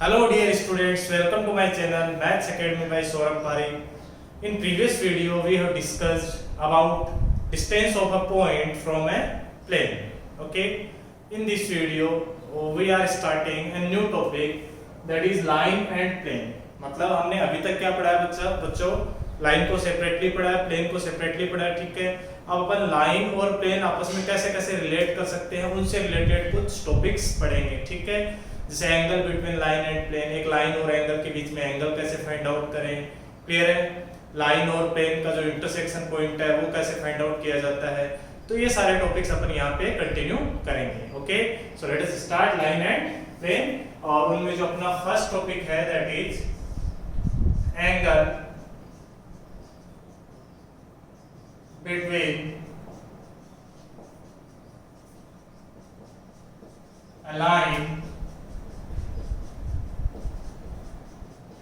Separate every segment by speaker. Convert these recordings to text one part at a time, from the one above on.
Speaker 1: Hello dear students, welcome to my channel Maths Academy by Saurabh Parekh. In previous video we have discussed about distance of a point from a plane. Okay, in this video we are starting a new topic, that is line and plane. मतलब हमने अभी तक क्या पढ़ा है बच्चों line को separately पढ़ा है, प्लेन को सेपरेटली पढ़ा है, ठीक है। अब अपन लाइन और प्लेन आपस में कैसे कैसे रिलेट कर सकते हैं उनसे रिलेटेड कुछ टॉपिक्स पढ़ेंगे, ठीक है। जैसे angle between line and plane, एक लाइन और एंगल के बीच में एंगल कैसे फाइंड आउट करें, क्लियर है। लाइन और प्लेन का जो इंटरसेक्शन पॉइंट है वो कैसे फाइंड आउट किया जाता है, तो ये सारे टॉपिक्स अपन यहाँ पे कंटिन्यू करेंगे। Okay, so let us start line and plane. और उनमें जो अपना फर्स्ट टॉपिक है that is angle between a line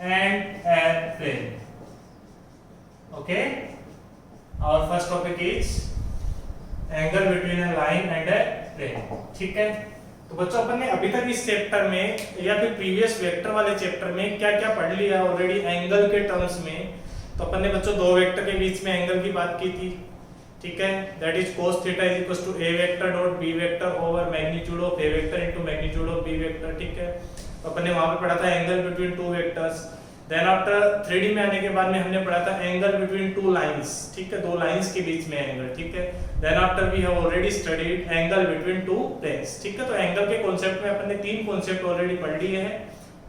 Speaker 1: and a plane. Okay, our first topic is angle between a line and a plane. ठीक है, तो बच्चों अपन ने अभी तक इस चैप्टर में या फिर प्रीवियस वेक्टर वाले चैप्टर में क्या क्या पढ़ लिया ऑलरेडी एंगल के टर्म्स में। तो अपन ने बच्चों दो वेक्टर के बीच में एंगल की बात की थी, ठीक है। That is cos theta is equal to a vector dot b vector over magnitude of a vector into magnitude of b vector, ठीक है। तो अपन ने वहां पे पढ़ा था angle between two vectors. Then after 3D में आने के बाद में हमने पढ़ा था एंगल बिटवीन टू लाइंस, ठीक है, दो लाइंस के बीच में एंगल, ठीक है। Then after we have already studied angle between two planes, ठीक है। तो एंगल के कांसेप्ट में अपन ने तीन कांसेप्ट ऑलरेडी पढ़ लिए हैं।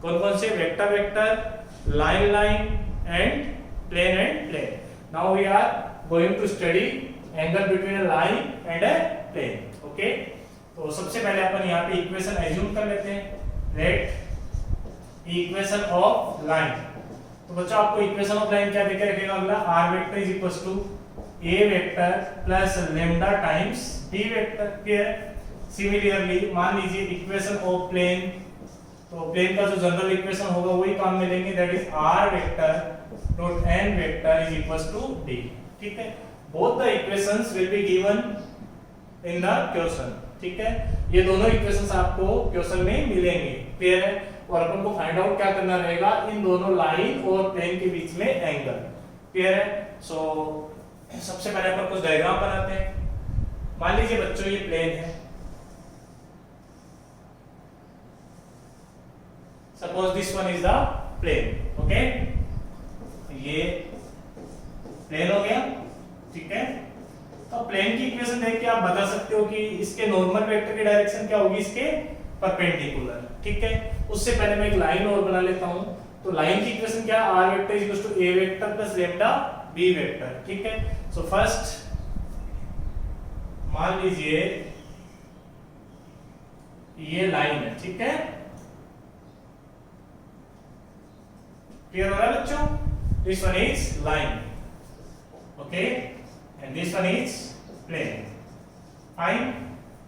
Speaker 1: कौन कौन से? Vector vector, line line and plane. Now we are going to study angle between a line and a plane. Okay, तो सबसे पहले अपन यहाँ पे इक्वेशन एज्यूम कर लेते हैं। लेट इक्वेशन ऑफ लाइन, तो बच्चों आपको इक्वेशन ऑफ लाइन क्या देके रखेगा अगला, r vector is equals to a vector plus lambda times b vector, clear. Similarly मान लीजिए इक्वेशन ऑफ प्लेन, तो प्लेन का जो जनरल इक्वेशन होगा वही काम में लेंगे, that is r vector dot n vector is equals to d, ठीक है। Both the equations will be given in the question, ठीक है। ये दोनों इक्वेशंस आपको क्वेश्चन में मिलेंगे, क्लियर है। और अपन को फाइंड आउट क्या करना रहेगा, इन दोनों लाइन और प्लेन के बीच में एंगल, क्लियर है। सो सबसे पहले अपन कुछ डायग्राम बनाते हैं। मान लीजिए बच्चों ये प्लेन है, suppose this one is the plane, okay. ये प्लेन हो गया, ठीक है। तो प्लेन की इक्वेशन देख के आप बता सकते हो कि इसके नॉर्मल वेक्टर की डायरेक्शन क्या होगी, इसके परपेंडिकुलर, ठीक है। उससे पहले मैं एक लाइन और बना लेता हूं। तो लाइन की इक्वेशन क्या, r vector is equal to a vector plus lambda b vector, ठीक है। सो फर्स्ट मान लीजिए ये लाइन है, ठीक है। क्लियर हो रहा है बच्चों? This one is line, okay, and this one is plane. Fine.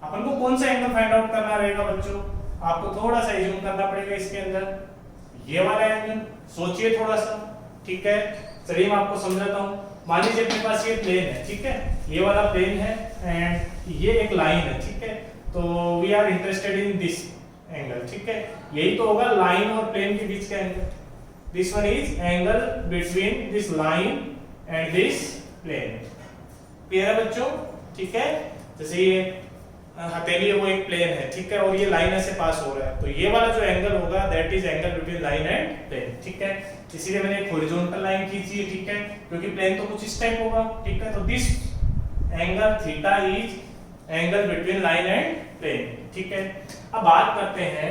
Speaker 1: अपन को कौन सा एंगल फाइंड आउट करना रहेगा बच्चों, आपको थोड़ा सा एज्यूम करना पड़ेगा इसके अंदर, ये वाला एंगल सोचिए थोड़ा सा, ठीक है। चलिए मैं आपको समझाता हूं। मान लीजिए अपने पास ये प्लेन है, ठीक है, ये वाला प्लेन है एंड ये एक लाइन है, ठीक है। तो we are interested in this angle, ठीक है। यही तो होगा लाइन और प्लेन के बीच का angle. This one is angle between this line and this plane, clear है बच्चों, ठीक है। जैसे ये हथेली है वो एक प्लेन है, ठीक है, और ये लाइन ऐसे पास हो रहा है, तो ये वाला जो एंगल होगा that is angle between line and plane, ठीक है। इसीलिए मैंने एक हॉरिजॉन्टल लाइन खींची है, ठीक है, क्योंकि प्लेन तो कुछ इस टाइप होगा, ठीक है। तो this angle theta is angle between line and plane, ठीक है। अब बात करते हैं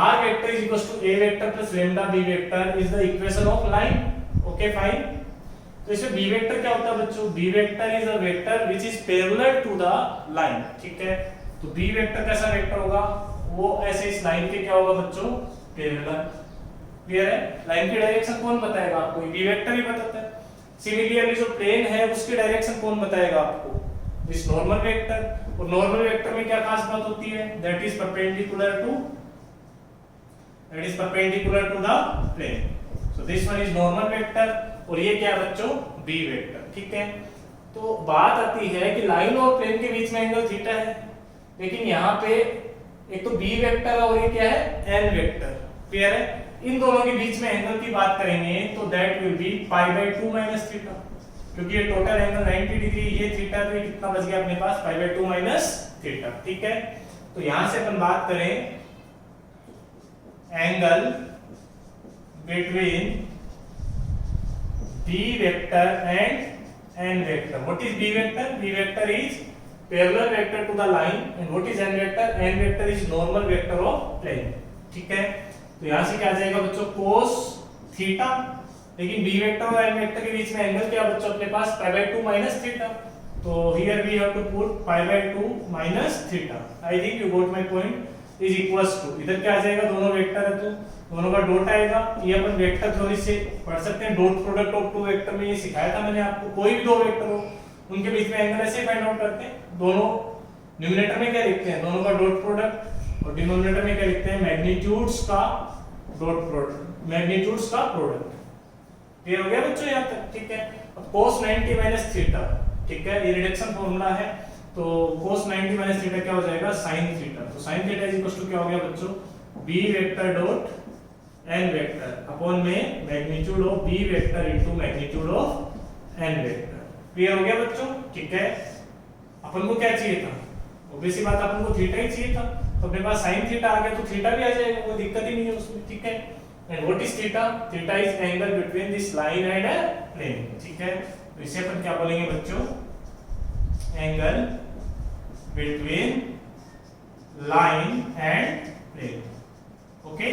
Speaker 1: r vector is equal to a vector plus lambda b vector is the equation of line, okay fine. तो इसमें b वेक्टर क्या होता है बच्चों, b vector is a vector which is parallel to the line, ठीक है। तो b vector कैसा वेक्टर होगा, वो ऐसे इस लाइन के क्या होगा बच्चों, पैरेलल, क्लियर है। लाइन की डायरेक्शन कौन बताएगा आपको, b वेक्टर ही बताता है। सिमिलरली जो प्लेन है उसकी डायरेक्शन कौन बताएगा आपको, दिस नॉर्मल वेक्टर। और नॉर्मल वेक्टर में क्या खास बात होती है, that is perpendicular to the plane. So this one is normal vector और ये क्या है बच्चों, b वेक्टर, ठीक है। तो बात आती है कि लाइन और प्लेन के बीच में एंगल थीटा है, लेकिन यहाँ पे एक तो बी वेक्टर और ये क्या है एन वेक्टर, क्लियर है? इन दोनों के बीच में एंगल की बात करेंगे तो that will B pi by 2 minus theta, क्योंकि ये टोटल एंगल 90 डिग्री, ये थीटा, तो ये कितना बच गया अपने पास पाई बाय 2 माइनस थीटा। ठीक है, तो यहां से अपन बात करें angle between B vector and n vector. What is B vector? B vector is parallel vector to the line, and what is n vector? N vector is normal vector of plane. ठीक है, तो यहां से क्या आ जाएगा बच्चों cos theta, लेकिन B vector और n vector के बीच में एंगल क्या बच्चों अपने पास पाई बाय 2 माइनस थीटा, तो here we have to put pi by 2 minus theta. I think you got my point, is equals to, इधर क्या आ जाएगा, दोनों वेक्टर है तो दोनों का डॉट आएगा, ये अपन वेक्टर थ्योरी से पढ़ सकते हैं, dot product of two vector में ये सिखाया था मैंने आपको, कोई भी दो वेक्टर हो उनके बीच में एंगल ऐसे फाइंड आउट करते हैं, दोनों न्यूमरेटर में क्या लिखते हैं, दोनों का डॉट प्रोडक्ट, और डिनोमिनेटर में क्या लिखते हैं, मैग्नीट्यूड्स का डॉट प्रोडक्ट, मैग्नीट्यूड्स का प्रोडक्ट। क्लियर हो गया बच्चों यहां तक? ठीक है, अब cos 90 माइनस थीटा, ठीक है, ये रिडक्शन फार्मूला है, तो cos 90 माइनस थीटा क्या हो जाएगा, sin थीटा, तो sin theta is equal to क्या हो गया बच्चों, b vector dot n vector upon में magnitude of b vector into magnitude of n vector. Clear हो गया बच्चों? ठीक है, अपन को क्या चाहिए था, ऑब्वियस सी बात अपन को थीटा ही चाहिए था, तो अपने पास sin थीटा आ गया तो थीटा भी आ जाएगा, कोई दिक्कत ही नहीं है उसमें। ठीक है, and what is theta? Theta is angle between this line and a plane. ठीक है, तो इसे अपन क्या बोलेंगे बच्चों, angle between line and plane. Okay,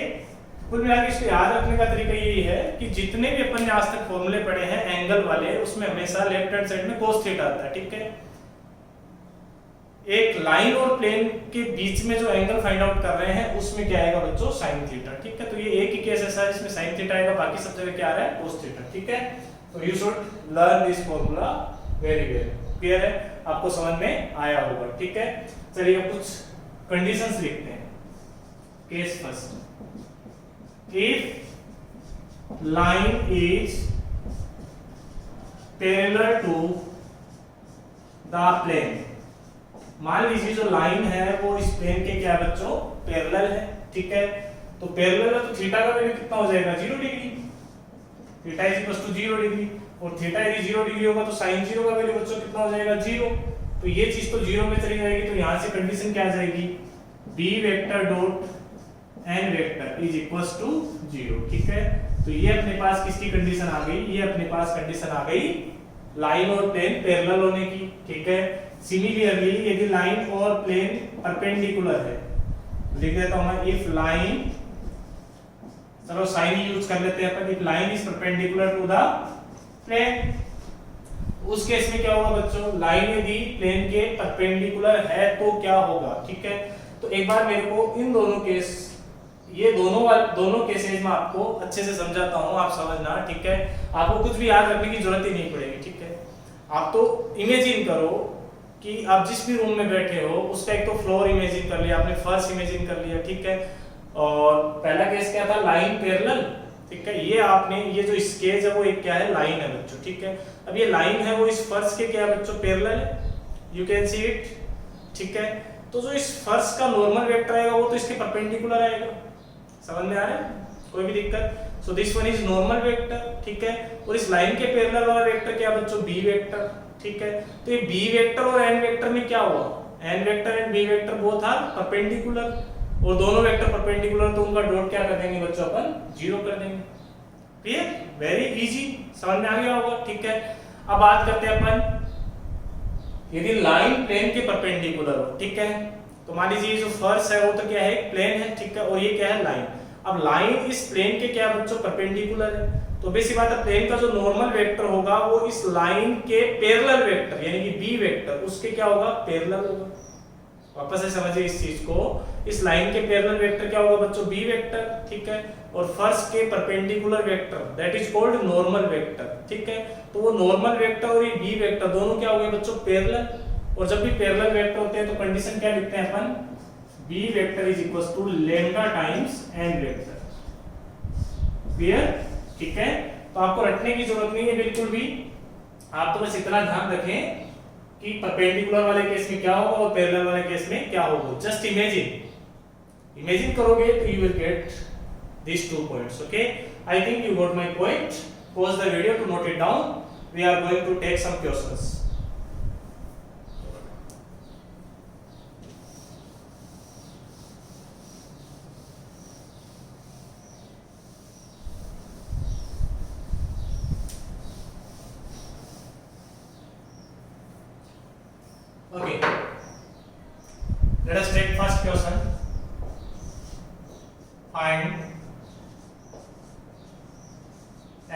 Speaker 1: कुल मिला के इसको याद रखने का तरीका यही है कि जितने भी अपन ने आज तक फॉर्मूले पढ़े हैं एंगल वाले, उसमें हमेशा लेफ्ट हैंड साइड में cos थीटा आता है। ठीक है, एक लाइन और प्लेन के बीच में जो एंगल फाइंड आउट कर रहे हैं उसमें क्या आएगा बच्चों, sin थीटा। ठीक है, तो ये एक ही केस ऐसा है जिसमें sin थीटा आएगा, बाकी सब जगह क्या आ रहा है, cos थीटा। ठीक है, तो you should learn this formula very well. Clear है, आपको समझ में आया होगा। ठीक है, चलिए अब कुछ कंडीशंस लिखते हैं। Case first, if line is parallel to the plane, मान लीजिए जो लाइन है वो इस प्लेन के क्या बच्चों, पैरेलल है। ठीक है, तो पैरेलल है तो थीटा का वैल्यू कितना हो जाएगा, 0 degree, theta is equal to 0 degree, और थीटा यदि 0 डिग्री होगा तो sin 0 का वैल्यू बच्चों कितना हो जाएगा, 0। तो ये चीज तो 0 में चली जाएगी, तो यहां से कंडीशन क्या आ जाएगी, b vector dot n vector is equals to 0। ठीक है, तो ये अपने पास किसकी कंडीशन आ गई, ये अपने पास कंडीशन आ गई लाइन और प्लेन पैरेलल होने की। ठीक है, सिमिलरली यदि लाइन और प्लेन परपेंडिकुलर है, लिख देता हूं मैं, इफ लाइन, चलो साइन यूज कर लेते हैं अपन, if line is perpendicular to the plane, उस केस में क्या होगा बच्चों, लाइन यदि प्लेन के परपेंडिकुलर है तो क्या होगा। ठीक है, तो एक बार मेरे को इन दोनों केस, ये दोनों केसेस में आपको अच्छे से समझाता हूं, आप समझना। ठीक है, आपको कुछ भी याद रखने की जरूरत ही नहीं पड़ेगी। ठीक है, आप तो इमेजिन करो कि आप जिस भी रूम में बैठे हो उसका एक तो फ्लोर इमेजिन कर लिया आपने, फर्श इमेजिन कर लिया। ठीक है, और पहला केस क्या था, लाइन पैरेलल। ठीक है, ये आपने, ये जो स्केच है वो एक क्या है, लाइन है बच्चों। ठीक है, अब ये लाइन है वो इस फर्श के क्या है बच्चों, पैरेलल है, यू कैन सी इट। ठीक है, तो जो इस फर्श का नॉर्मल वेक्टर आएगा वो तो इसके परपेंडिकुलर आएगा, समझ में आ रहा है, कोई भी दिक्कत? सो this one is normal vector. ठीक है, और इस लाइन के पैरेलल वाला वेक्टर क्या बच्चों, b वेक्टर। ठीक है, तो ये b वेक्टर और n वेक्टर में क्या हुआ, n vector and b vector both are perpendicular, और दोनों वेक्टर परपेंडिकुलर, तो उनका डॉट क्या कर देंगे बच्चों, अपन 0 कर देंगे। क्लियर, वेरी इजी, समझ में आ गया होगा। ठीक है, अब बात करते हैं अपन, यदि लाइन प्लेन के परपेंडिकुलर हो। ठीक है, तो मान लीजिए जो फर्श है वो तो क्या है, प्लेन है। ठीक है, और ये क्या है, लाइन। अब लाइन इस प्लेन के क्या बच्चों, परपेंडिकुलर है, तो बेसिक बात है प्लेन का जो नॉर्मल वेक्टर होगा वो इस लाइन के पैरेलल वेक्टर यानी कि b वेक्टर उसके क्या होगा, पैरेलल होगा। वापस से समझिए इस चीज को, इस लाइन के पैरेलल वेक्टर क्या होगा बच्चों, b वेक्टर। ठीक है, और फर्श के perpendicular vector that is called normal vector. ठीक है, तो वो नॉर्मल वेक्टर और ये b वेक्टर दोनों क्या हो गए बच्चों, पैरेलल। और जब भी पैरेलल वेक्टर होते हैं तो कंडीशन क्या लिखते हैं अपन, b vector is equals to lambda times n vector. Clear? ठीक है, तो आपको रटने की जरूरत नहीं है बिल्कुल भी, आप तो बस इतना ध्यान रखें कि परपेंडिकुलर वाले केस में क्या होगा और पैरेलल वाले केस में क्या होगा। जस्ट इमेजिन करोगे तो you will get these 2 points. Okay, I think you got my point. Pause the video to note it down. We are going to take some questions. Okay, let us take first question. Find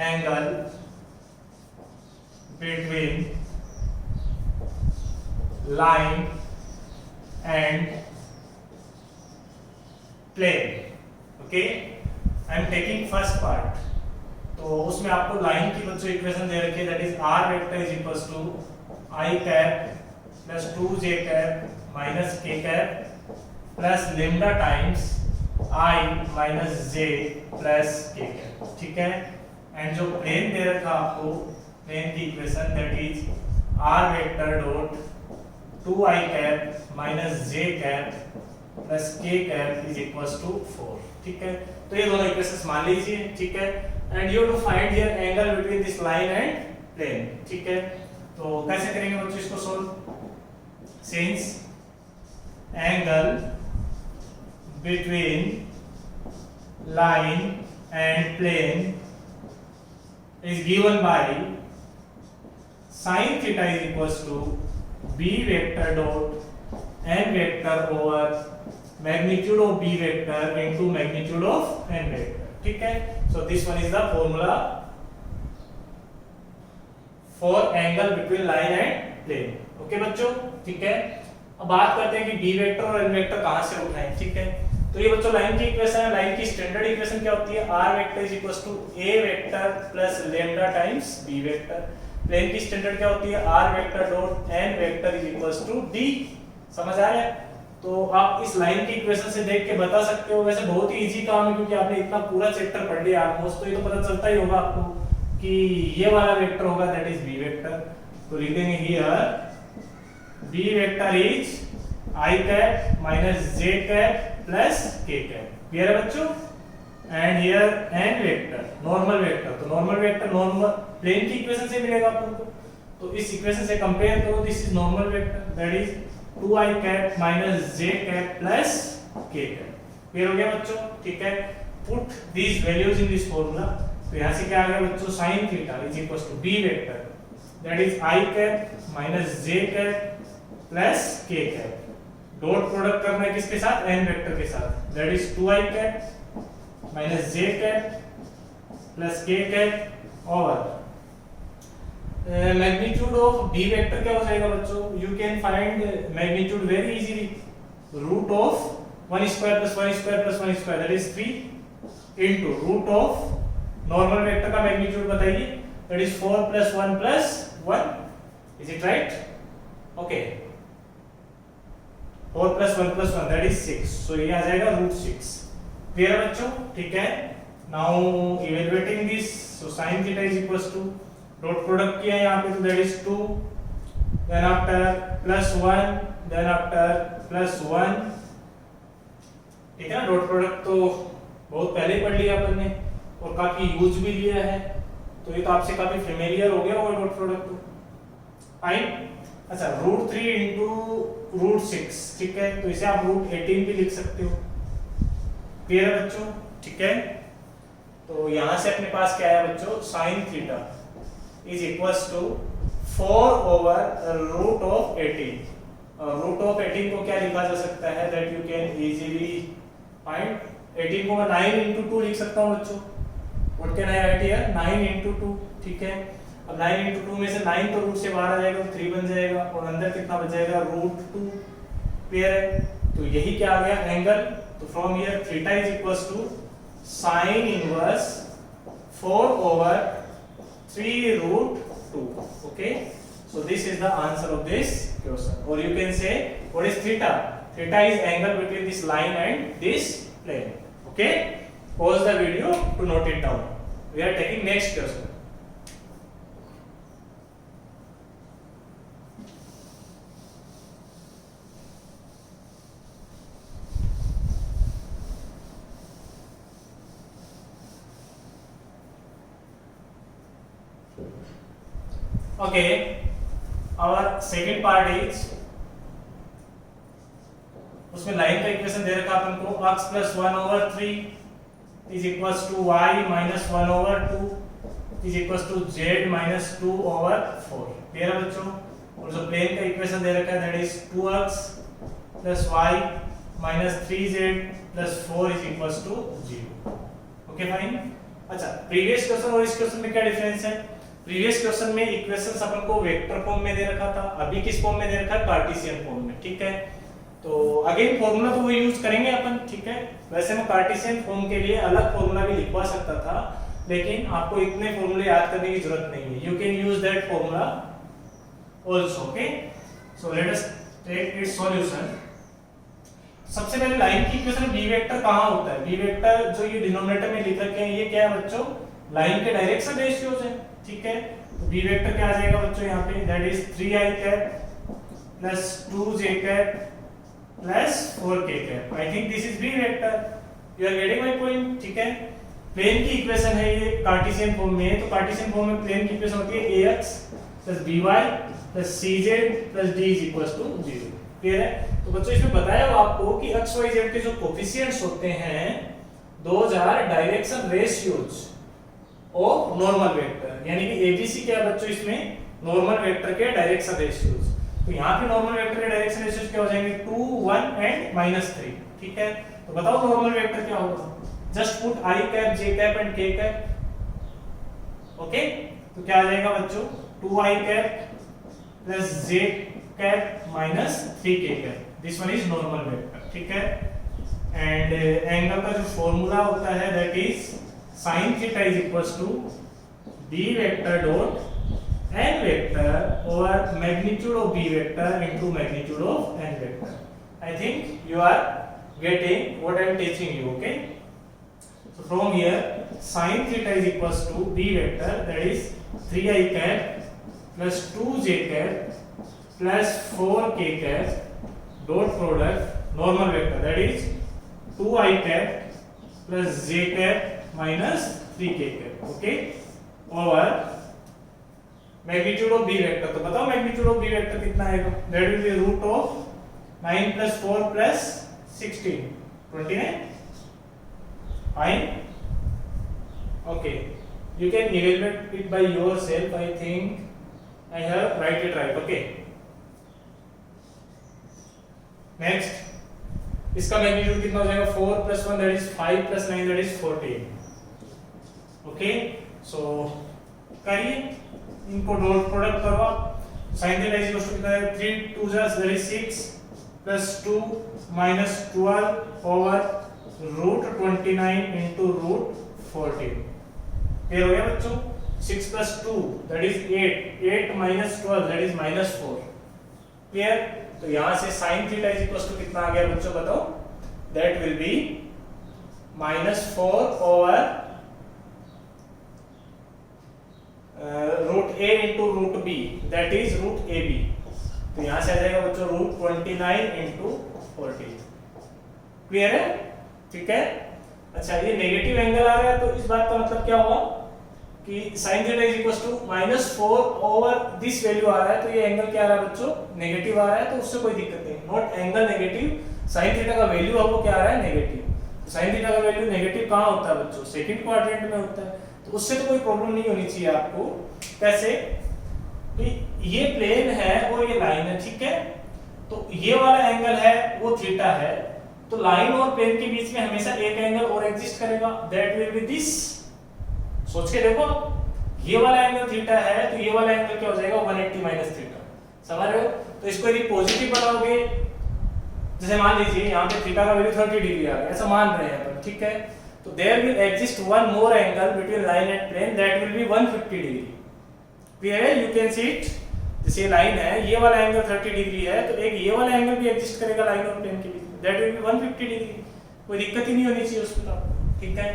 Speaker 1: angle between line and plane. Okay, I am taking first part. तो उसमें आपको line की बच्चों equation दे रखी है, that is r vector is equals to i cap plus 2j cap minus k cap plus lambda times i minus j plus k cap. ठीक है, एंड जो प्लेन दे रखा आपको, प्लेन की equation that is r vector dot 2i cap minus j cap plus k cap is equals to 4. ठीक है, तो ये दोनों इक्वेशंस मान लीजिए. ठीक है, and you to find here angle between this line and plane. ठीक है, तो कैसे करेंगे बच्चों इसको solve? Since angle between line and plane is given by sin theta is equals to b vector dot n vector over magnitude of b vector into magnitude of n vector. ठीक है, so this one is the formula for angle between line and plane. Okay बच्चों, ठीक है. अब बात करते हैं कि b वेक्टर और n वेक्टर कहां से उठाएं. ठीक है, तो ये बच्चों लाइन की इक्वेशन है. लाइन की स्टैंडर्ड इक्वेशन क्या होती है? r vector is equals to a vector plus lambda times b vector. Plane की स्टैंडर्ड क्या होती है? r vector dot n vector is equals to d. समझ आ रहा है? तो आप इस लाइन की इक्वेशन से देख के बता सकते हो. वैसे बहुत ही इजी काम है क्योंकि आपने इतना पूरा चैप्टर पढ़ लिया ऑलमोस्ट, तो ये तो पता चलता ही होगा आपको कि ये वाला वेक्टर होगा दैट इज b वेक्टर. तो लिख देंगे here b vector is I cap minus j cap plus k cap. Clear है बच्चों? And here n vector, normal vector. तो नॉर्मल वेक्टर नॉर्मल प्लेन की इक्वेशन से मिलेगा अपन को. तो इस इक्वेशन से कंपेयर करो, this is normal vector that is 2i cap minus j cap plus k cap. Clear हो गया बच्चों? ठीक है, put these values in this formula. तो यहां से क्या आ गया बच्चों? sin theta is equals to b vector that is I cap minus j cap plus k cap. Dot product करना है किसके साथ? n वेक्टर के साथ, that is 2i cap minus j cap plus k cap over magnitude of b vector क्या हो जाएगा बच्चों? You can find magnitude very easily. Root of 1 square plus 1 square plus 1 square that is 3 into root of normal vector का magnitude बताइए, that is 4 plus 1 plus 1. Is it right? Okay, 4 plus 1 plus 1 that is 6. So ये आ जाएगा √6. Clear है बच्चों? ठीक है. Now evaluating this, so sin theta is equals to dot product किया है यहाँ पे, तो that is 2, then after plus 1, then after plus 1. ठीक है ना, डॉट प्रोडक्ट तो बहुत पहले पढ़ लिया अपन ने और काफी यूज भी लिया है, तो ये तो आपसे काफी फेमिलियर हो गया होगा डॉट प्रोडक्ट. तो फाइन. अच्छा, √3 इंटू √6. ठीक है, तो इसे आप √18 भी लिख सकते हो. क्लियर है बच्चों? ठीक है, तो यहां से अपने पास क्या है बच्चों? sin theta is equals to 4 over root of 18. Root of 18 को क्या लिखा जा सकता है? That you can easily find. 18 को मैं 9 इंटू 2 लिख सकता हूं बच्चों. What can I right here? 9 into 2. ठीक है, अब 9 इंटू 2 में से 9 तो रूट से बाहर आ जाएगा, तो 3 बन जाएगा और अंदर कितना बच जाएगा? √2. क्लियर है? तो यही क्या आ गया? एंगल. तो from here theta is equals to sin inverse 4 over 3√2. Okay, so this is the answer of this question. और you can say what is theta? Theta is angle between this line and this plane. Okay, pause the video to note it down. We are taking next question. Okay, our second part is, उसमें line का equation दे रखा अपन को x plus 1/3 is equals to y minus 1/2 is equals to z minus 2/4। Clear है बच्चों? और जो प्लेन का इक्वेशन दे रखा है that is 2x plus y minus 3z plus 4 is equals to 0। Okay fine. अच्छा, प्रीवियस क्वेश्चन और इस क्वेश्चन में क्या डिफरेंस है? प्रीवियस क्वेश्चन में इक्वेशंस अपन को वेक्टर फॉर्म में दे रखा था, अभी किस फॉर्म में दे रखा है? कार्टेशियन फॉर्म में। ठीक है, तो अगेन फॉर्मूला तो वो यूज करेंगे अपन। ठीक है, वैसे मैं कार्टेशियन फॉर्म के लिए अलग फॉर्मूला भी लिखवा सकता था, लेकिन आपको इतने फॉर्मूले याद करने की जरूरत नहीं है। You can use that formula also. Okay, so let us take its solution. सबसे पहले लाइन की इक्वेशन बी वेक्टर कहां होता है? बी वेक्टर जो ये डिनोमिनेटर में लिख रखे हैं ये क्या है बच्चों? लाइन के डायरेक्शन रेशियोज है। ठीक है, तो बी वेक्टर क्या आ जाएगा बच्चों यहाँ पे? That is 3i cap plus 2j cap plus 4k cap. I think this is b vector. You are getting my point? ठीक है, प्लेन की इक्वेशन है ये कार्टेशियन फॉर्म में, तो कार्टेशियन फॉर्म में प्लेन की इक्वेशन होती है ax plus by plus cz plus d is equals to 0। Clear है? तो बच्चों इसमें बताया हुआ आपको कि x y z के जो कोफिशिएंट्स होते हैं those are direction ratios of normal vector, यानी कि abc क्या है बच्चों इसमें? नॉर्मल वेक्टर के डायरेक्शन रेशियोज। तो यहाँ पे नॉर्मल वेक्टर के डायरेक्शन रेशियोज क्या हो जाएंगे? 2 1 एंड -3। ठीक है, तो बताओ नॉर्मल वेक्टर क्या होगा? Just put i cap j cap and k cap. Okay, तो क्या आ जाएगा बच्चों? 2i cap plus j cap minus 3k cap. This one is normal vector. ठीक है, एंड एंगल का जो फॉर्मूला होता है that is sin theta is equals to b vector dot n vector over magnitude of b vector into magnitude of n vector। I think you are getting what I am teaching you। Okay, so from here sin theta is equals to b vector that is 3i cap plus 2j cap plus 4k cap dot product normal vector that is 2i cap plus j cap minus 3k cap। Okay, over magnitude of B vector. तो बताओ magnitude of B vector कितना आएगा? That will be root of 9 plus 4 plus 16 29। Fine, okay, you can evaluate it by yourself. I think I have write it right. Okay, next इसका magnitude कितना हो जाएगा? 4 plus 1 that is 5 plus 9 that is 14। Okay, so करिए इनको dot product करो आप। sin theta is equal to कितना है? 3 2 that is 6 plus 2 minus 12 over root 29 into root 14। Clear हो गया बच्चों? 6 plus 2 that is 8 8 minus 12 that is minus 4। Clear? तो यहां से sin theta is equal to कितना आ गया बच्चों बताओ? That will be -4 over root a into root b that is root ab। तो यहां से आ जाएगा बच्चों रूट 29 इंटू 14। क्लियर है? ठीक है, अच्छा ये नेगेटिव एंगल आ रहा है तो इस बात का मतलब क्या हुआ कि sin theta is equal to -4 over this value आ रहा है, तो ये एंगल क्या आ रहा है बच्चों? नेगेटिव आ रहा है, तो उससे कोई दिक्कत नहीं। Naught angle negative, sin theta का वैल्यू है वो क्या आ रहा है? नेगेटिव। sin थीटा का वैल्यू नेगेटिव कहां होता है बच्चों? सेकंड क्वाड्रेंट में होता है, तो उससे तो कोई प्रॉब्लम नहीं होनी चाहिए आपको। कैसे? तो ये प्लेन है और ये लाइन है। ठीक है, तो ये वाला एंगल है वो थीटा है, तो लाइन और प्लेन के बीच में हमेशा एक एंगल और एग्जिस्ट करेगा दैट विल बी दिस। सोच के देखो, ये वाला एंगल थीटा है तो ये वाला एंगल क्या हो जाएगा? 180 माइनस थीटा। समझ रहे हो? तो इसको यदि पॉजिटिव बनाओगे, जैसे मान लीजिए यहाँ पे थीटा का वैल्यू 30 डिग्री आ गया, ऐसा मान रहे हैं अपन। ठीक है, तो there will exist one more angle between line and plane that will be 150 degree. Clear है? You can see it. जैसे लाइन है, ये वाला एंगल 30 डिग्री है, तो एक ये वाला एंगल भी एग्जिस्ट करेगा लाइन और प्लेन के बीच में, दैट विल बी 150 डिग्री। कोई दिक्कत ही नहीं होनी चाहिए उसमें। ठीक है,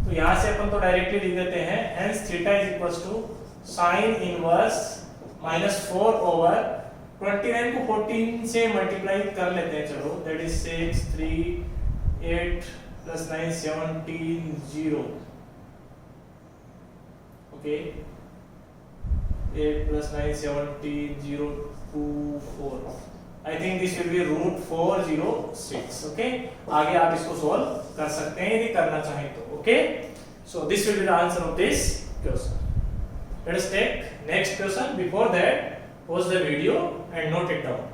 Speaker 1: तो यहां से अपन तो डायरेक्टली लिख देते हैं hence theta is equals to sin inverse -4 over 29 को 14 से मल्टीप्लाई कर लेते हैं। चलो दैट इज 6 3 8 प्लस 9 17 0। Okay, 8 plus 9 17 0 2 4 I think this will be root 406. Okay, आगे आप इसको सॉल्व कर सकते हैं यदि करना चाहें तो. Okay, so this will be the answer of this question. Let us take next question. Before that, pause the video and note it down.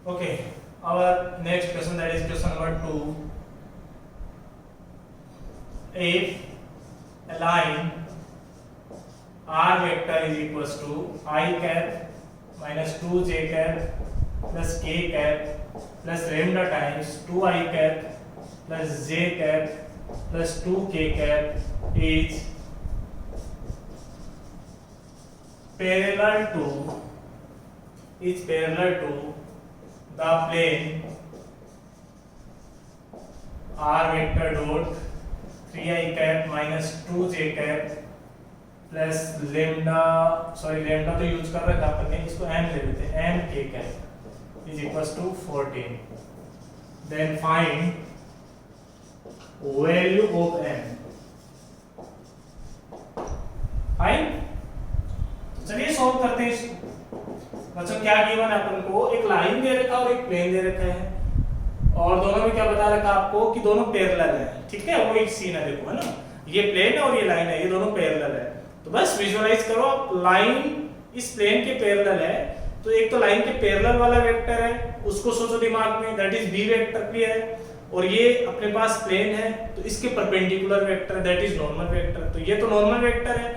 Speaker 1: Okay, our next question, that is question number 2. If a line r vector is equals to I cap minus 2j cap plus k cap plus lambda times 2I cap plus j cap plus 2k cap is parallel to the plane r vector dot 3I cap minus 2j cap plus lambda तो use कर रहे थे अपन ने, इसको m ले लेते हैं, m k cap is equals to 14. Then find value of m. Fine, चलिए सॉल्व करते हैं इसको. मतलब क्या गिवन है अपन को, एक लाइन दे रखा और एक प्लेन दे रखा है और दोनों में क्या बता रखा आपको कि दोनों पैरेलल है. ठीक है, वो एक सीन है, देखो है ना, ये प्लेन है और ये लाइन है, ये दोनों पैरेलल है. तो बस विजुअलाइज करो आप, लाइन इस प्लेन के पैरेलल है तो एक तो लाइन के पैरेलल वाला वेक्टर है, उसको सोचो दिमाग में, that is b vector clear है. और ये अपने पास प्लेन है तो इसके perpendicular vector that is normal vector. तो ये तो नॉर्मल वेक्टर है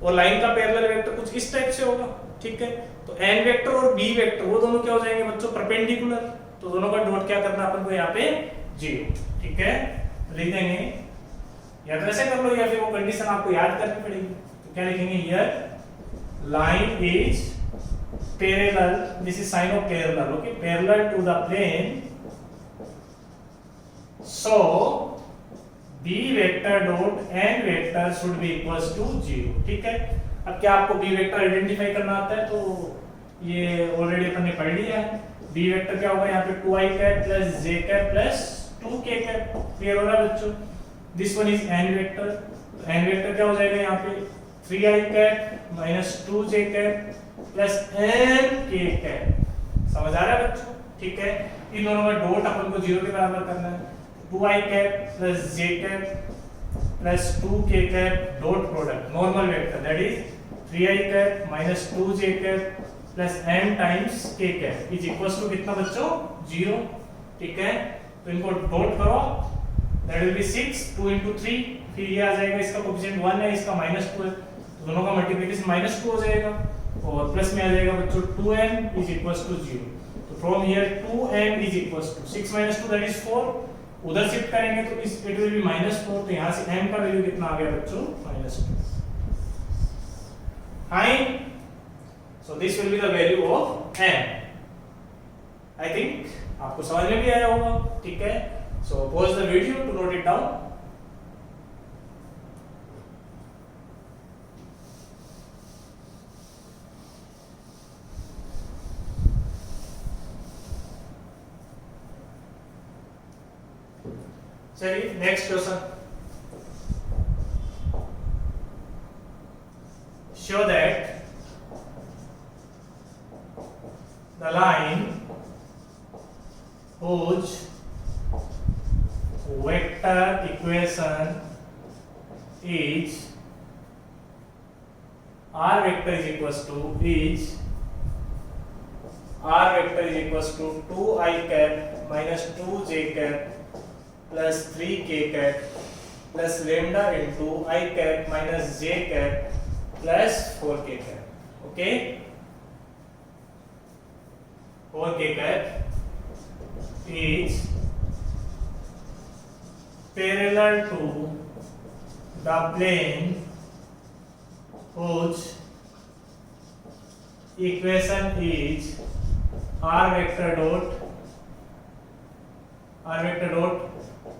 Speaker 1: और लाइन का पैरेलल वेक्टर कुछ इस टाइप से होगा. ठीक है, तो n वेक्टर और b वेक्टर वो दोनों क्या हो जाएंगे बच्चों, परपेंडिकुलर. तो दोनों का डॉट क्या करना अपन को यहाँ पे 0. ठीक है, लिख देंगे या तो ऐसे कर लो या फिर वो कंडीशन आपको याद करनी पड़ेगी. तो क्या लिखेंगे, here line is parallel, this is sign of parallel. Okay, parallel to the plane, so b vector dot n vector should be equals to 0. ठीक है, अब क्या आपको b वेक्टर आइडेंटिफाई करना आता है, तो ये ऑलरेडी अपन ने पढ़ लिया है. b वेक्टर क्या होगा यहाँ पे 2i cap plus j cap plus 2k cap. Clear हो रहा है बच्चों. This one is n vector. तो n वेक्टर क्या हो जाएगा यहाँ पे 3i cap minus 2j cap plus mk cap. समझ आ रहा है बच्चों. ठीक है, इन दोनों का डॉट अपन को 0 के बराबर करना है. 2i cap plus j cap plus 2k cap dot product normal vector that is 3i cap minus 2j cap plus m times k cap is equals to कितना बच्चों, 0. ठीक है, तो इनको डॉट करो, दैट विल बी 6 2 into 3, फिर ये आ जाएगा, इसका कोएफिशिएंट 1 है, इसका -2 है, तो दोनों का मल्टीप्लिकेशन -2 हो जाएगा और प्लस में आ जाएगा बच्चों 2m इज इक्वल्स टू 0. तो from here 2m is equals to 6 - 2 that is 4. उधर शिफ्ट करेंगे तो इस इट विल बी -4. तो यहां से m का वैल्यू कितना आ गया बच्चों, -2. Fine, so this will be the value of m. I think आपको समझ में भी आया होगा. ठीक है, so pause the video to note it down. चलिए next question. show that the line whose vector equation is r vector is equals to r vector is equals to 2i cap minus 2j cap plus 3k cap plus lambda into I cap minus j cap plus 4k cap. Okay, 4k cap is parallel to the plane whose equation is r vector dot R vector dot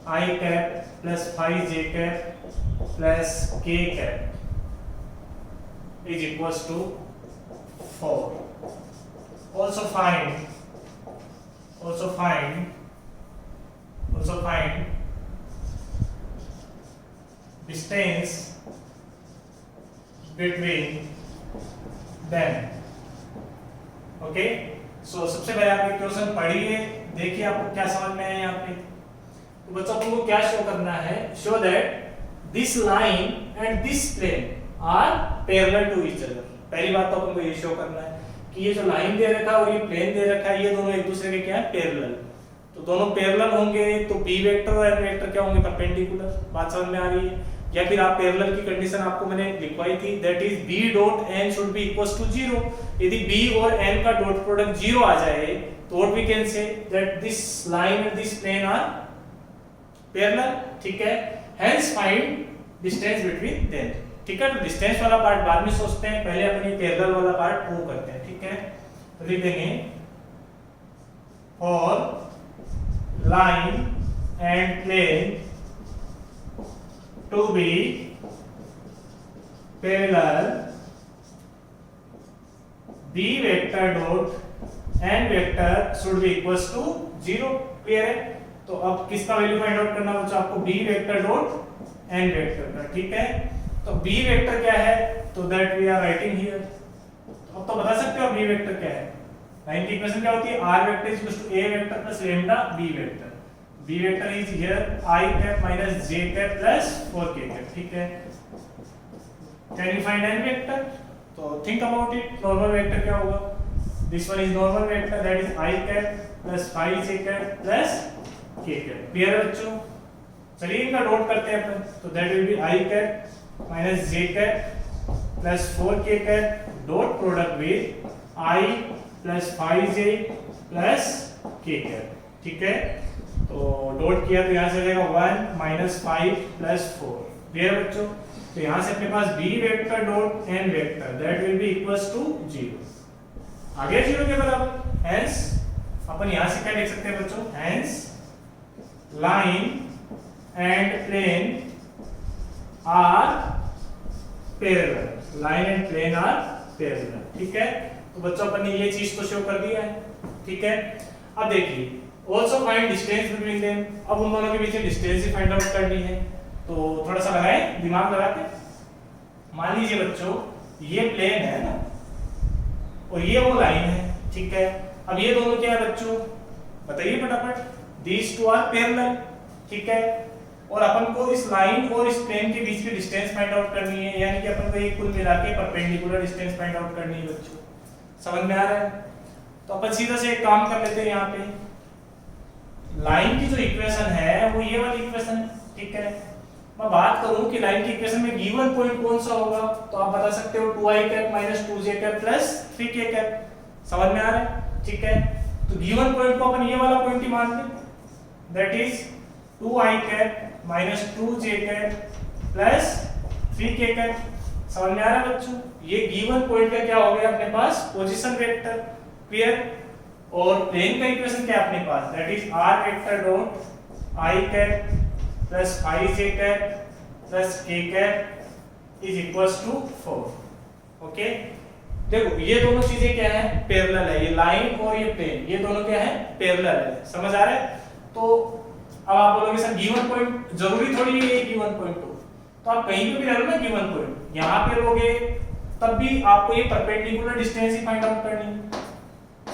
Speaker 1: I cap plus 5j cap plus k cap is equals to 4. Also find distance between them. Okay, so सबसे पहले आप equation पढ़िए, देखिए आपको क्या समझ में आया यहाँ पे। तो बच्चों अपन को क्या शो करना है, show that this line and this plane are parallel to each other. पहली बात तो अपन को ये शो करना है कि ये जो लाइन दे रखा है और ये प्लेन दे रखा है, ये दोनों एक दूसरे के क्या है, पैरेलल। तो दोनों पैरेलल होंगे तो b वेक्टर और n वेक्टर क्या होंगे, परपेंडिकुलर। बात समझ में आ रही है? या फिर आप पैरेलल की कंडीशन आपको मैंने लिखवाई थी, that is b dot n should be equals to 0। यदि b और n का डॉट प्रोडक्ट 0 आ जाए तो what we can say that this line and this plane are parallel. ठीक है, hence find distance between them. ठीक है, तो डिस्टेंस वाला पार्ट बाद में सोचते हैं, पहले अपन ये पैरेलल वाला पार्ट प्रूव करते हैं। ठीक है, तो लिख देंगे for line and plane to be parallel b vector dot n vector should be equals to 0। Clear है? तो अब किसका वैल्यू फाइंड आउट करना बच्चों, आपको b vector dot n vector का। ठीक है, तो b वेक्टर क्या है, तो that we are writing here. तो अब तो बता सकते हो b वेक्टर क्या है। लाइन की इक्वेशन क्या होती है, r vector is equal to a vector plus lambda b vector. b vector is here i cap minus j cap plus 4k cap. ठीक है, can you find n vector? तो think about it, normal vector क्या होगा, this one is normal vector, that is i cap plus 5j cap plus k cap. Clear है बच्चों? चलिए इनका dot करते हैं अपन, तो that will be i cap minus j cap plus 4k cap dot product with i plus 5j plus k cap. ठीक है, तो डॉट किया तो यहाँ से आ जाएगा 1 माइनस 5 प्लस 4। क्लियर है बच्चों? तो यहाँ से अपने पास b vector dot n vector that will be equals to 0। आ गया 0 के बराबर। हेंस अपन यहाँ से क्या लिख सकते हैं बच्चों, hence line and plane are parallel. Line and plane are parallel. ठीक है, तो बच्चों अपन ने ये चीज तो शो कर दिया है। ठीक है, अब देखिए also find distance between them। अब उन दोनों के बीच में डिस्टेंस ही फाइंड आउट करनी है, तो थोड़ा सा लगाएं दिमाग लगा के। मान लीजिए बच्चों ये प्लेन है ना और ये वो लाइन है। ठीक है, अब ये दोनों क्या है बच्चों, बताइए फटाफट। these two are parallel। ठीक है, और अपन को इस लाइन और इस प्लेन के बीच में डिस्टेंस फाइंड आउट करनी है, यानी कि अपन को ये कुल मिला के परपेंडिकुलर डिस्टेंस फाइंड आउट करनी है बच्चों। समझ में आ रहा है? तो अपन सीधा से एक काम कर लेते हैं, यहाँ पे लाइन की जो इक्वेशन है वो ये वाली इक्वेशन। ठीक है, मैं बात करूं कि लाइन की इक्वेशन में गिवन पॉइंट कौन सा होगा, तो आप बता सकते हो 2i cap minus 2j cap plus 3k cap. समझ में आ रहा है? ठीक है, तो गिवन पॉइंट को अपन ये वाला पॉइंट ही मान लें, that is 2i cap minus 2j cap plus 3k cap. समझ में आ रहा है बच्चों? ये गिवन पॉइंट का क्या हो गया अपने पास, पोजीशन वेक्टर। क्लियर? और प्लेन का इक्वेशन क्या है अपने पास, that is r vector dot i cap plus 5j cap plus k cap is equals to 4। Okay, देखो ये दोनों चीजें क्या है, पैरेलल है। ये लाइन और ये प्लेन, ये दोनों क्या है, पैरेलल है। समझ आ रहा है? तो अब आप बोलोगे सर गिवन पॉइंट जरूरी थोड़ी है ये गिवन पॉइंट हो, तो आप कहीं पे भी ले लो ना गिवन पॉइंट, यहाँ पे लोगे तब भी आपको ये परपेंडिकुलर डिस्टेंस ही फाइंड आउट करनी है।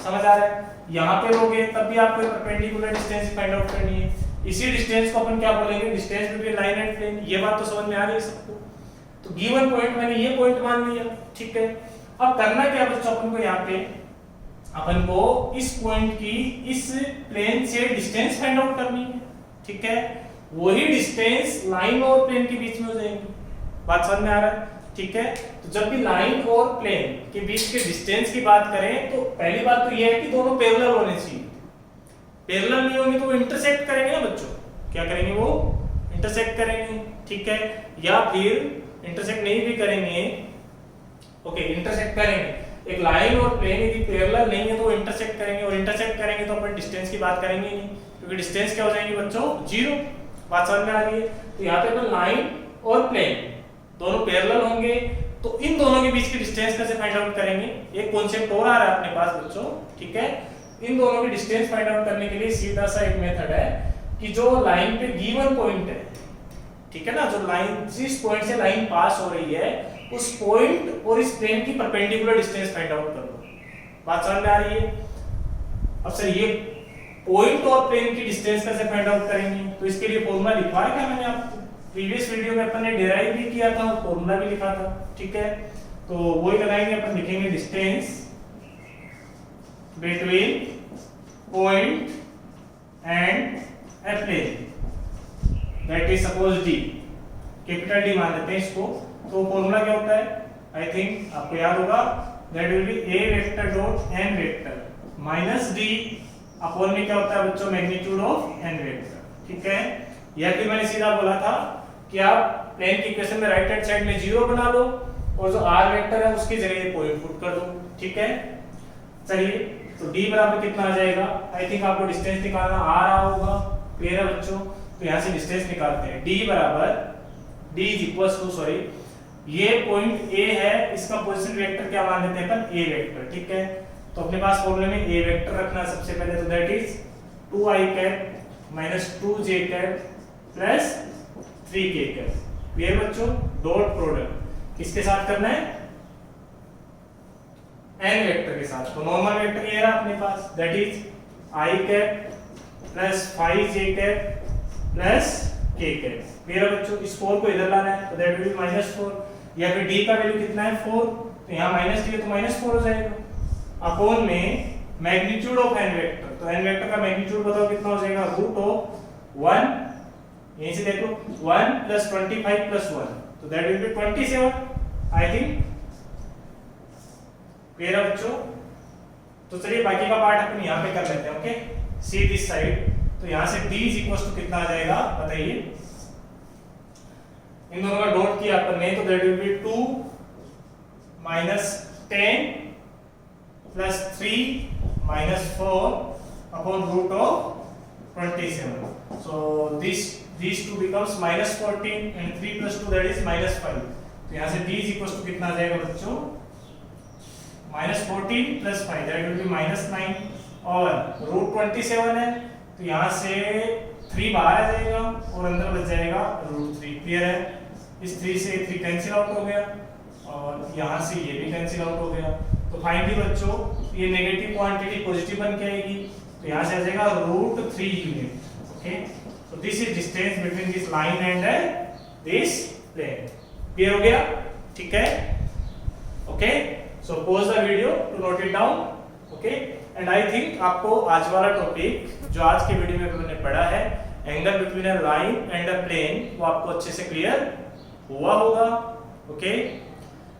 Speaker 1: समझ आ रहा है? यहाँ पे लोगे तब भी आपको परपेंडिकुलर डिस्टेंस फाइंड आउट करनी है। इसी डिस्टेंस को अपन क्या बोलेंगे, distance between line and plane. ये बात तो समझ में आ रही है सबको? तो गिवन पॉइंट मैंने ये पॉइंट मान लिया। ठीक है, अब करना क्या बच्चों, अपन को यहाँ पे अपन को इस पॉइंट की इस प्लेन से डिस्टेंस फाइंड आउट करनी है। ठीक है, वही डिस्टेंस लाइन और प्लेन के बीच में हो जाएगी। बात समझ में आ रहा है? ठीक है, तो जब भी लाइन और प्लेन के बीच के डिस्टेंस की बात करें तो पहली बात तो ये है कि दोनों पैरेलल होने चाहिए। पैरेलल नहीं होंगे तो वो इंटरसेक्ट करेंगे ना बच्चों। क्या करेंगे, वो इंटरसेक्ट करेंगे। ठीक है, या फिर इंटरसेक्ट नहीं भी करेंगे, ओके इंटरसेक्ट करेंगे। एक लाइन और प्लेन यदि पैरेलल नहीं है तो वो इंटरसेक्ट करेंगे, और इंटरसेक्ट करेंगे तो अपन डिस्टेंस की बात करेंगे नहीं, क्योंकि डिस्टेंस क्या हो जाएंगे बच्चों, 0। बात समझ में आ रही है। तो यहाँ पे अपन लाइन और प्लेन दोनों पैरेलल होंगे, तो इन दोनों के बीच की डिस्टेंस कैसे फाइंड आउट करेंगे, एक कॉन्सेप्ट और आ रहा है अपने पास बच्चों, ठीक है। इन दोनों की डिस्टेंस फाइंड आउट करने के लिए सीधा सा एक मेथड है कि जो लाइन पे गिवन पॉइंट है, ठीक है ना, जो लाइन जिस पॉइंट से लाइन पास हो रही है उस पॉइंट और इस प्लेन की परपेंडिकुलर डिस्टेंस फाइंड आउट कर लो। बात समझ में आ रही है। अब सर ये पॉइंट और प्लेन की डिस्टेंस कैसे फाइंड आउट करेंगे, तो इसके लिए फॉर्मूला लिखवा है क्या मैंने आपको, प्रीवियस वीडियो में अपन ने डिराइव भी किया था और फॉर्मूला भी लिखा था, ठीक है। तो वही लगाएंगे, अपन लिखेंगे distance between point and a plane, that is suppose D, capital D मान लेते हैं इसको। तो फॉर्मूला क्या होता है, आई थिंक आपको याद होगा, that will be a vector dot n vector minus d upon में क्या होता है बच्चों, मैग्नीट्यूड ऑफ एन वेक्टर, ठीक है। या फिर मैंने सीधा बोला था कि आप प्लेन की इक्वेशन में राइट हैंड साइड में 0 बना लो और जो r वेक्टर है उसकी जगह ये पॉइंट पुट कर दो, ठीक है। चलिए, तो d बराबर कितना आ जाएगा, आई थिंक आपको डिस्टेंस निकालना आ रहा होगा, क्लियर है बच्चों। तो यहाँ से डिस्टेंस निकालते हैं, d बराबर d is equals to, sorry ये पॉइंट a है, इसका पोजीशन वेक्टर क्या मान लेते हैं अपन, a वेक्टर, ठीक है। तो अपने पास फॉर्मूले में a वेक्टर रखना है सबसे पहले, तो that is 2i cap minus 2j cap plus 3k cap, clear बच्चों। डॉट प्रोडक्ट किसके साथ करना है, n वेक्टर के साथ। तो नॉर्मल वेक्टर ये रहा अपने पास, that is i cap plus 5j cap plus k cap, clear बच्चों। इस 4 को इधर लाना है, तो दैट विल बी -4, या फिर d का वैल्यू कितना है 4, तो यहाँ माइनस d है तो -4 हो जाएगा, अपॉन में मैग्नीट्यूड ऑफ n वेक्टर। तो n वेक्टर का मैग्नीट्यूड बताओ कितना हो जाएगा, रूट ऑफ 1, यहीं से देखो 1 प्लस 25 प्लस 1, तो that will B 27, I think, clear है बच्चों। तो चलिए बाकी का पार्ट अपन यहाँ पे कर लेते हैं, ओके। सी दिस साइड, तो यहाँ से d इज इक्वल टू कितना आ जाएगा बताइए, इन दोनों का डॉट किया अपन ने, तो that will be 2 minus 10 plus 3 minus 4 upon root of 27, so these two becomes -14 and 3 plus 2 that is -5। तो यहाँ से d is equals to कितना आ जाएगा बच्चों, -14 plus 5 that will be -9, और रूट 27 है, तो यहाँ से 3 बाहर आ जाएगा और अंदर बच जाएगा रूट 3, क्लियर है। इस 3 से 3 कैंसिल आउट हो गया और यहाँ से ये भी कैंसिल आउट हो गया। तो फाइनली बच्चों ये नेगेटिव क्वांटिटी पॉजिटिव बन के आएगी, तो यहाँ से आ जाएगा root 3 unit, okay. So this is distance between this line and this plane. Clear हो गया, ठीक है, okay. So pause the video to note it down, okay. And I think आपको आज वाला टॉपिक जो आज के वीडियो में हमने पढ़ा है, angle between a line and a plane, वो आपको अच्छे से क्लियर हुआ होगा, ओके।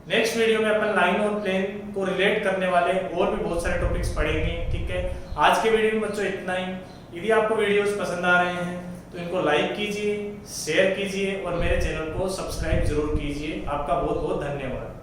Speaker 1: नेक्स्ट वीडियो में अपन लाइन और प्लेन को रिलेट करने वाले और भी बहुत सारे टॉपिक्स पढ़ेंगे, ठीक है। आज के वीडियो में बच्चों इतना ही। यदि आपको वीडियोस पसंद आ रहे हैं तो इनको लाइक कीजिए, शेयर कीजिए और मेरे चैनल को सब्सक्राइब जरूर कीजिए। आपका बहुत बहुत धन्यवाद।